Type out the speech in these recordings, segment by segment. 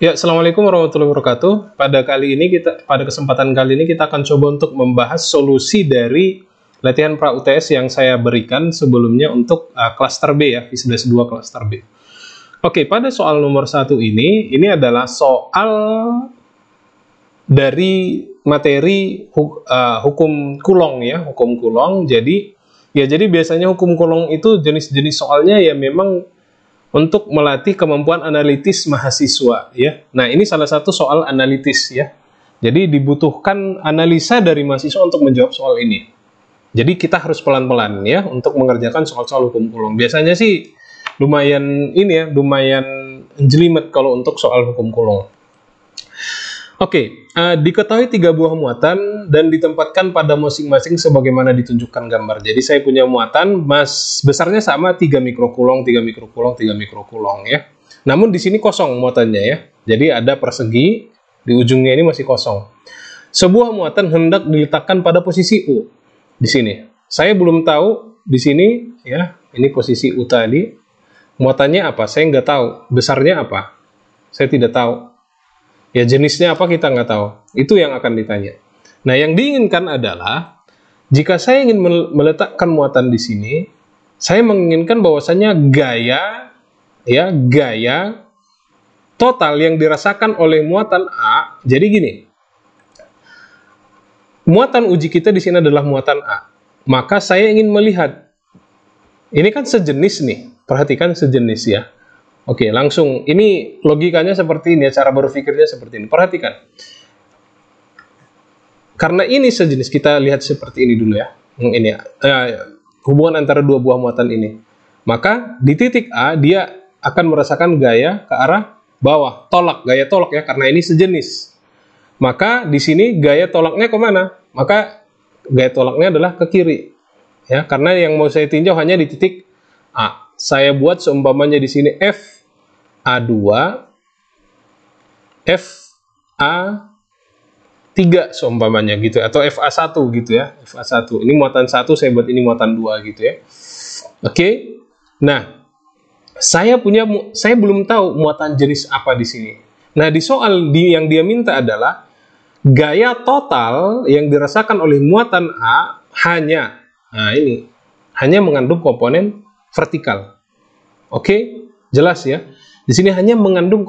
Ya, assalamualaikum warahmatullahi wabarakatuh. Pada kesempatan kali ini kita akan coba untuk membahas solusi dari latihan pra UTS yang saya berikan sebelumnya untuk klaster B ya, Fisdes 2 klaster B. Oke, pada soal nomor 1 ini adalah soal dari materi hukum Coulomb ya, hukum Coulomb. Jadi biasanya hukum Coulomb itu jenis-jenis soalnya ya memang untuk melatih kemampuan analitis mahasiswa ya. Nah, ini salah satu soal analitis ya. Jadi dibutuhkan analisa dari mahasiswa untuk menjawab soal ini. Jadi kita harus pelan-pelan ya untuk mengerjakan soal-soal hukum Coulomb. Biasanya sih lumayan jelimet kalau untuk soal hukum Coulomb. Oke, diketahui 3 buah muatan dan ditempatkan pada masing-masing sebagaimana ditunjukkan gambar. Jadi saya punya muatan, besarnya sama 3 mikrokulong, 3 mikrokulong, 3 mikrokulong ya. Namun di sini kosong muatannya ya. Jadi ada persegi, di ujungnya ini masih kosong. Sebuah muatan hendak diletakkan pada posisi U. Di sini. Saya belum tahu di sini ya, ini posisi U tadi. Muatannya apa? Saya nggak tahu. Besarnya apa? Saya tidak tahu. Ya, jenisnya apa kita nggak tahu. Itu yang akan ditanya. Nah, yang diinginkan adalah jika saya ingin meletakkan muatan di sini, saya menginginkan bahwasanya gaya total yang dirasakan oleh muatan A. Jadi gini. Muatan uji kita di sini adalah muatan A. Maka saya ingin melihat. Ini kan sejenis nih. Perhatikan sejenis ya. Oke, langsung. Ini logikanya seperti ini ya, cara berpikirnya seperti ini. Perhatikan. Karena ini sejenis, kita lihat seperti ini dulu ya. Ini hubungan antara 2 buah muatan ini. Maka di titik A, dia akan merasakan gaya ke arah bawah. Gaya tolak ya, karena ini sejenis. Maka di sini gaya tolaknya kemana? Maka gaya tolaknya adalah ke kiri. Ya, karena yang mau saya tinjau hanya di titik A. Saya buat seumpamanya di sini FA2, FA3 seumpamanya gitu, atau FA1 gitu ya, FA1. Ini muatan 1, saya buat ini muatan 2 gitu ya. Oke. Nah, saya belum tahu muatan jenis apa di sini. Nah, di soal yang dia minta adalah gaya total yang dirasakan oleh muatan A hanya mengandung komponen vertikal. Oke, jelas ya. Di sini hanya mengandung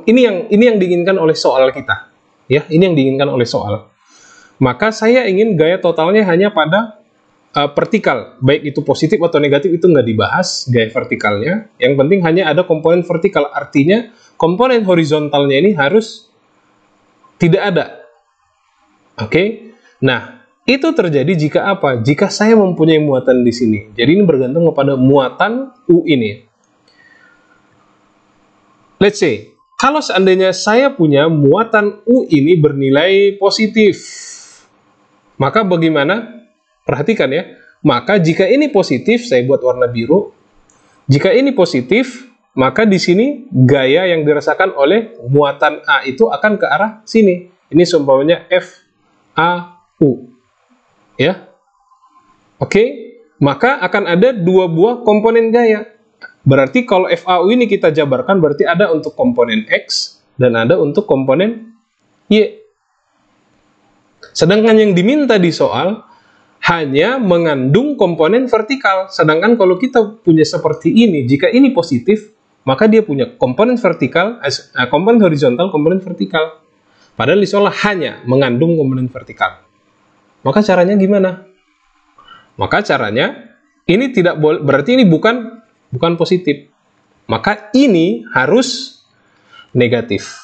ini yang diinginkan oleh soal kita. Ya, ini yang diinginkan oleh soal. Maka saya ingin gaya totalnya hanya pada vertikal, baik itu positif atau negatif itu nggak dibahas gaya vertikalnya. Yang penting hanya ada komponen vertikal, artinya komponen horizontalnya ini harus tidak ada. Oke. Nah, itu terjadi jika apa? Jika saya mempunyai muatan di sini. Jadi ini bergantung kepada muatan U ini. Let's say, kalau seandainya saya punya muatan U ini bernilai positif, maka bagaimana? Perhatikan ya. Maka jika ini positif, saya buat warna biru. Jika ini positif, maka di sini gaya yang dirasakan oleh muatan A itu akan ke arah sini. Ini seumpamanya FAU. Ya, oke, maka akan ada 2 buah komponen gaya. Berarti kalau FAU ini kita jabarkan, berarti ada untuk komponen X dan ada untuk komponen Y. Sedangkan yang diminta di soal hanya mengandung komponen vertikal. Sedangkan kalau kita punya seperti ini, jika ini positif, maka dia punya komponen vertikal, komponen horizontal, komponen vertikal. Padahal di soal hanya mengandung komponen vertikal. Maka caranya gimana? Maka caranya ini tidak boleh, berarti ini bukan positif. Maka ini harus negatif.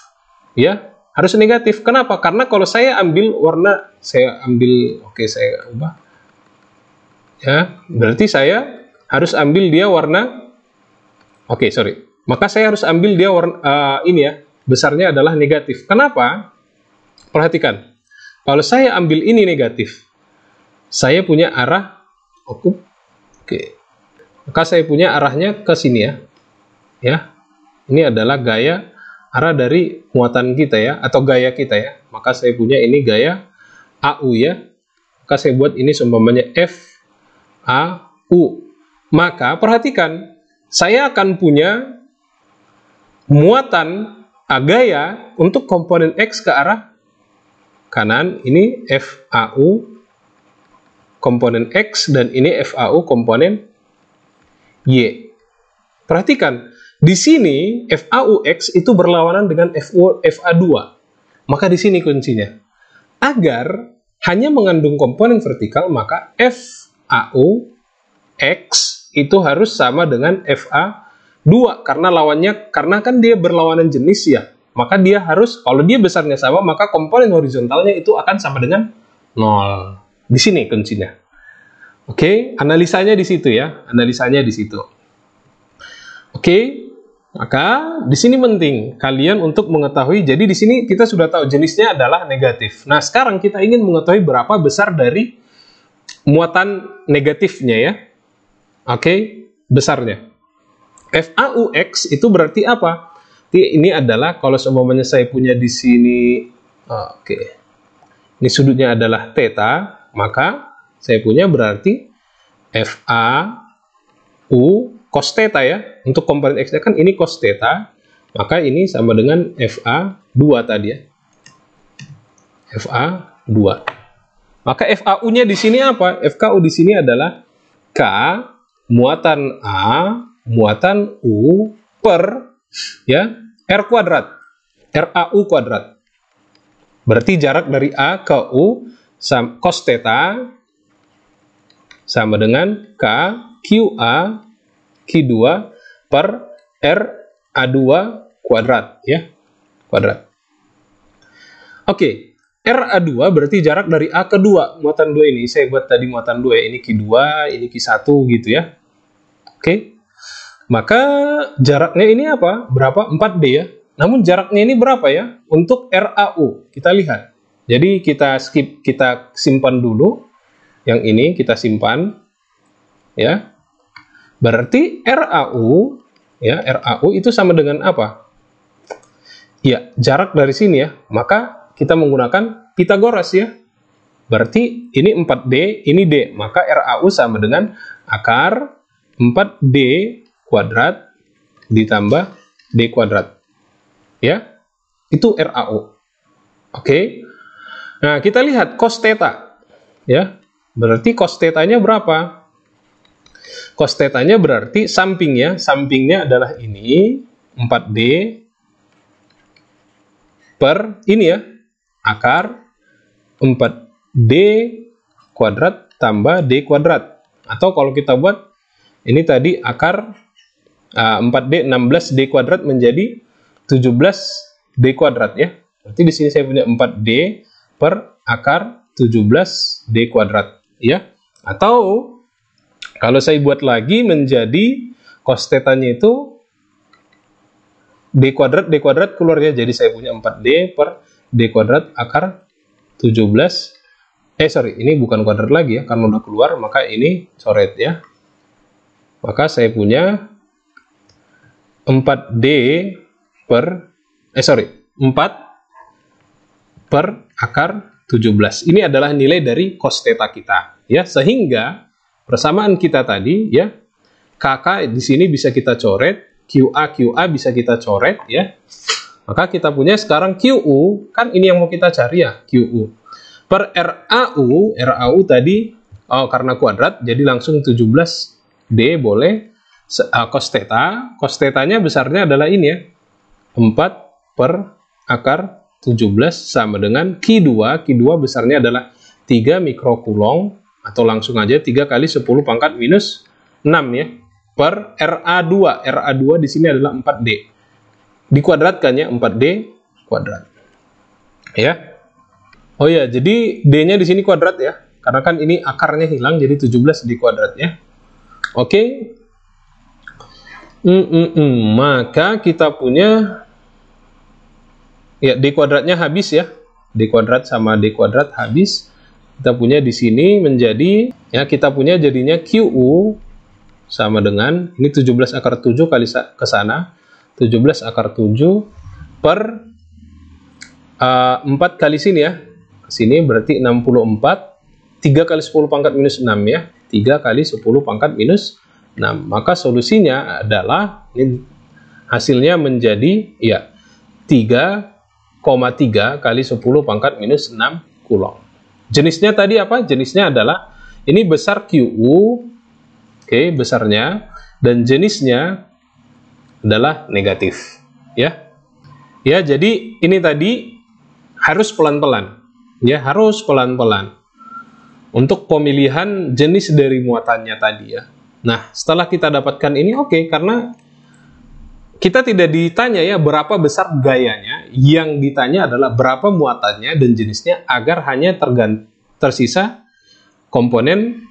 Ya, harus negatif. Kenapa? Karena kalau saya ambil warna, saya ubah. Ya, berarti saya harus ambil dia warna maka saya harus ambil dia warna ini ya, besarnya adalah negatif. Kenapa? Perhatikan. Kalau saya ambil ini negatif, saya punya arah maka saya punya arahnya ke sini ya. Ya. Ini adalah gaya arah dari muatan kita ya, atau gaya kita ya. Maka saya punya ini gaya AU ya. Maka saya buat ini seumpamanya FAU. Maka perhatikan, saya akan punya muatan gaya untuk komponen X ke arah kanan, ini FAU komponen X, dan ini FAU komponen Y. Perhatikan, di sini FAUX itu berlawanan dengan FA2. Maka di sini kuncinya. Agar hanya mengandung komponen vertikal, maka FAUX itu harus sama dengan FA2. Karena kan dia berlawanan jenis ya. Maka dia harus, kalau dia besarnya sama, maka komponen horizontalnya itu akan sama dengan 0. Di sini kuncinya. Oke, analisanya di situ ya. Analisanya di situ. Oke, maka di sini penting kalian untuk mengetahui. Jadi di sini kita sudah tahu jenisnya adalah negatif. Nah, sekarang kita ingin mengetahui berapa besar dari muatan negatifnya ya. Oke, besarnya. FAUX itu berarti apa? Ini adalah kalau seumpamanya saya punya di sini, oke, ini sudutnya adalah theta, maka saya punya berarti FAU cos theta ya. Untuk komponen X-nya kan ini cos theta, maka ini sama dengan FA2 tadi ya. FA2. Maka FAU-nya di sini apa? FKU di sini adalah K muatan A muatan U per ya R kuadrat. RAU kuadrat. Berarti jarak dari A ke U cos theta sama dengan K QA Q2 per RA2 kuadrat ya. Kuadrat. Oke, RA2 berarti jarak dari A ke 2, muatan 2 ini. Saya buat tadi muatan 2 ya, ini Q2, ini Q1 gitu ya. Oke. Maka jaraknya ini apa? Berapa? 4D ya. Namun jaraknya ini berapa ya? Untuk RAU, kita lihat. Jadi kita skip, kita simpan dulu. Yang ini kita simpan. Ya. Berarti RAU, ya, RAU itu sama dengan apa? Ya, jarak dari sini ya. Maka kita menggunakan Pythagoras ya. Berarti ini 4D, ini D. Maka RAU sama dengan akar 4D kuadrat ditambah D kuadrat. Ya, itu RAU. Oke. Nah, kita lihat cos theta. Ya, berarti cos theta-nya berapa? Cos theta-nya berarti samping ya. Sampingnya adalah ini 4D per ini ya. Akar 4D kuadrat tambah D kuadrat. Atau kalau kita buat ini tadi akar 4D 16D kuadrat menjadi 17D kuadrat ya. Berarti di sini saya punya 4D per akar 17D kuadrat ya. Atau kalau saya buat lagi menjadi cos theta-nya itu D kuadrat keluar ya. Jadi saya punya 4D per D kuadrat akar 17. Ini bukan kuadrat lagi ya, karena udah keluar, maka ini coret ya. Maka saya punya 4D per 4 per akar 17. Ini adalah nilai dari cos theta kita ya. Sehingga persamaan kita tadi ya, KK di sini bisa kita coret, QA bisa kita coret ya. Maka kita punya sekarang QU, kan ini yang mau kita cari ya, QU per RAU tadi karena kuadrat jadi langsung 17D boleh. Cos theta-nya besarnya adalah ini ya, 4 per akar 17 sama dengan Q2 besarnya adalah 3 mikrokulong, atau langsung aja 3 kali 10 pangkat minus 6 ya, per RA2 di sini adalah 4D, dikuadratkan ya, 4D kuadrat ya. Oh ya, jadi D-nya di sini kuadrat ya, karena kan ini akarnya hilang, jadi 17D kuadrat ya. Oke. Maka kita punya ya D kuadratnya habis ya. D kuadrat sama D kuadrat habis. Kita punya di sini menjadi ya, kita punya jadinya QU sama dengan ini 17 akar 7 kali ke sana. 17 akar 7 per 4 kali sini ya. Ke sini berarti 64. 3 kali 10 pangkat minus 6 ya. 3 kali 10 pangkat minus 6. Maka solusinya adalah ini hasilnya menjadi ya 3,3 kali 10 pangkat minus 6 Coulomb. Jenisnya tadi apa? Jenisnya adalah, ini besar QU, oke, besarnya, dan jenisnya adalah negatif, ya. Ya, jadi ini tadi harus pelan-pelan, ya, harus pelan-pelan untuk pemilihan jenis dari muatannya tadi, ya. Nah, setelah kita dapatkan ini, oke, karena kita tidak ditanya ya berapa besar gayanya, yang ditanya adalah berapa muatannya dan jenisnya, agar hanya tersisa komponen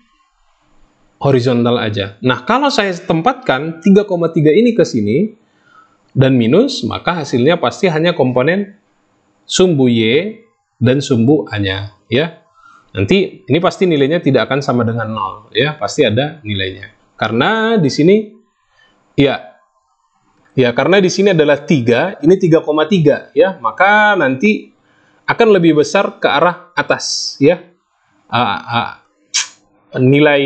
horizontal aja. Nah, kalau saya tempatkan 3,3 ini ke sini dan minus, maka hasilnya pasti hanya komponen sumbu Y dan sumbu A-nya, ya. Nanti ini pasti nilainya tidak akan sama dengan 0, ya, pasti ada nilainya. Karena di sini ya, karena di sini adalah 3, ini 3,3, ya, maka nanti akan lebih besar ke arah atas, ya. Nilai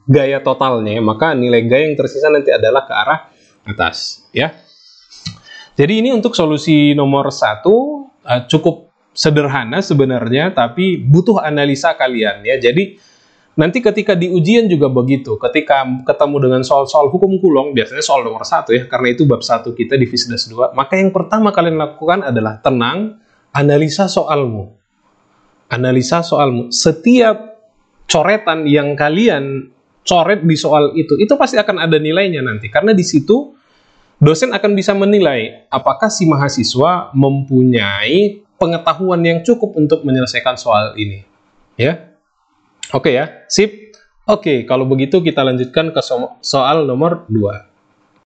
gaya totalnya, maka nilai gaya yang tersisa nanti adalah ke arah atas, ya. Jadi ini untuk solusi nomor 1, cukup sederhana sebenarnya, tapi butuh analisa kalian, ya. Jadi nanti ketika di ujian juga begitu, ketika ketemu dengan soal-soal hukum Coulomb, biasanya soal nomor 1 ya, karena itu bab 1 kita di Fisdes 2, maka yang pertama kalian lakukan adalah tenang, analisa soalmu. Analisa soalmu. Setiap coretan yang kalian coret di soal itu pasti akan ada nilainya nanti, karena di situ dosen akan bisa menilai apakah si mahasiswa mempunyai pengetahuan yang cukup untuk menyelesaikan soal ini, ya. Oke ya, sip. Oke, kalau begitu kita lanjutkan ke soal nomor 2.